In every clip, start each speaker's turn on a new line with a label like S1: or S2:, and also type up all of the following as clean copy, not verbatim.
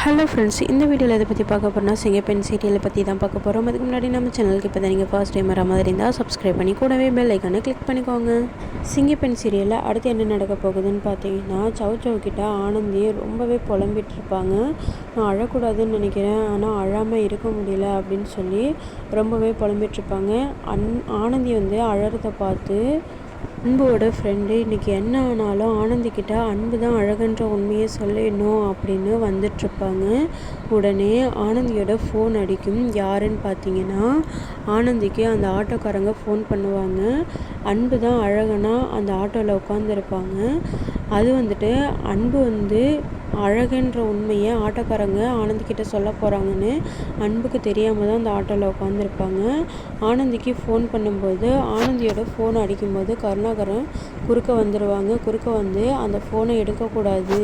S1: Hello friends, இந்த வீடியோவில் எதை பற்றி பார்க்க போகிறோம்னா சிங்கப்பெண் சீரியலை பற்றி தான் பார்க்க போகிறோம். அதுக்கு முன்னாடி நம்ம சேனலுக்கு இப்போ தான் நீங்கள் ஃபர்ஸ்ட் டைம் வர மாதிரி இருந்தால் சப்ஸ்கிரைப் பண்ணி கூடவே பெல் ஐக்கானை கிளிக் பண்ணிக்கோங்க. சிங்கப்பெண் சீரியலில் அடுத்து என்ன நடக்க போகுதுன்னு பார்த்தீங்கன்னா, சௌ கிட்ட ஆனந்தி ரொம்பவே புலம்பிட்டு இருப்பாங்க. நான் அழக்கூடாதுன்னு நினைக்கிறேன், ஆனால் அழாமல் இருக்க முடியல அப்படின்னு சொல்லி ரொம்பவே புலம்பிகிட்ருப்பாங்க. ஆனந்தி வந்து அழறதை பார்த்து அன்போட ஃப்ரெண்டு இன்றைக்கி என்ன ஆனாலும் ஆனந்திக்கிட்ட அன்பு தான் அழகுன்ற உண்மையை சொல்லிடணும் அப்படின்னு வந்துட்டுருப்பாங்க. உடனே ஆனந்தியோட ஃபோன் அடிக்கும். யாருன்னு பார்த்தீங்கன்னா, ஆனந்திக்கு அந்த ஆட்டோக்காரங்க ஃபோன் பண்ணுவாங்க. அன்பு தான் அழகுனா அந்த ஆட்டோவில் உட்காந்துருப்பாங்க. அது வந்துட்டு அன்பு வந்து அழகுன்ற உண்மையை ஆட்டோக்காரங்க ஆனந்திக்கிட்ட சொல்ல போகிறாங்கன்னு அன்புக்கு தெரியாமல் தான் அந்த ஆட்டோவில் உட்காந்துருப்பாங்க. ஆனந்திக்கு ஃபோன் பண்ணும்போது ஆனந்தியோட ஃபோன் அடிக்கும்போது கருணாகரன் குறுக்க வந்துடுவாங்க. குறுக்க வந்து அந்த ஃபோனை எடுக்கக்கூடாது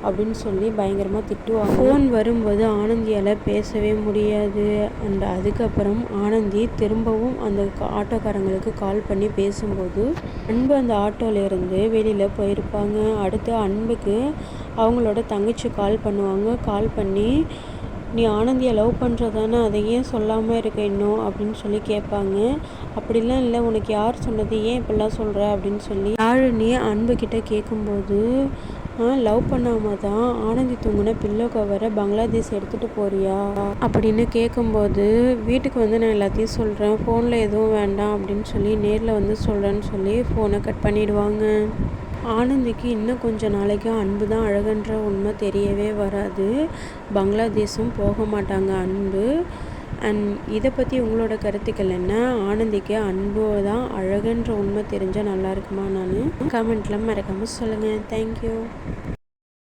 S1: அப்படின்னு சொல்லி பயங்கரமாக திட்டுவாங்க. ஃபோன் வரும்போது ஆனந்தியால் பேசவே முடியாது. அண்ட் அதுக்கப்புறம் ஆனந்தி திரும்பவும் அந்த ஆட்டோக்காரங்களுக்கு கால் பண்ணி பேசும்போது அன்பு அந்த ஆட்டோலேருந்து வெளியில் போயிருப்பாங்க. அடுத்து அன்புக்கு அவங்களோட தங்கச்சி கால் பண்ணுவாங்க. கால் பண்ணி, நீ ஆனந்தியை லவ் பண்ணுறதானே, அதை ஏன் சொல்லாமல் இருக்க இன்னும் அப்படின்னு சொல்லி கேட்பாங்க. அப்படிலாம் இல்லை, உனக்கு யார் சொன்னது, ஏன் இப்படிலாம் சொல்கிற அப்படின்னு சொல்லி யாழினி அன்புக்கிட்ட கேட்கும்போது, லவ் பண்ணாமல் தான் ஆனந்தி தூங்கின பில்லோ கவரை பங்களாதேஷ் எடுத்துகிட்டு போறியா அப்படின்னு கேட்கும்போது, வீட்டுக்கு வந்து நான் எல்லாத்தையும் சொல்கிறேன், ஃபோனில் எதுவும் வேண்டாம் அப்படின்னு சொல்லி நேரில் வந்து சொல்கிறேன்னு சொல்லி ஃபோனை கட் பண்ணிடுவாங்க. ஆனந்திக்கு இன்னும் கொஞ்சம் நாளைக்கு அன்பு தான் அழகுன்ற உண்மை தெரியவே வராது. பங்களாதேஷும் போக மாட்டாங்க அன்பு. அண்ட் இதை பற்றி உங்களோட கருத்துக்கள் என்ன? ஆனந்திக்கு அன்பு தான் அழகுன்ற உண்மை தெரிஞ்சால் நல்லா இருக்குமா? நான் கமெண்ட்டில் மறக்காமல் சொல்லுங்கள். தேங்க்யூ.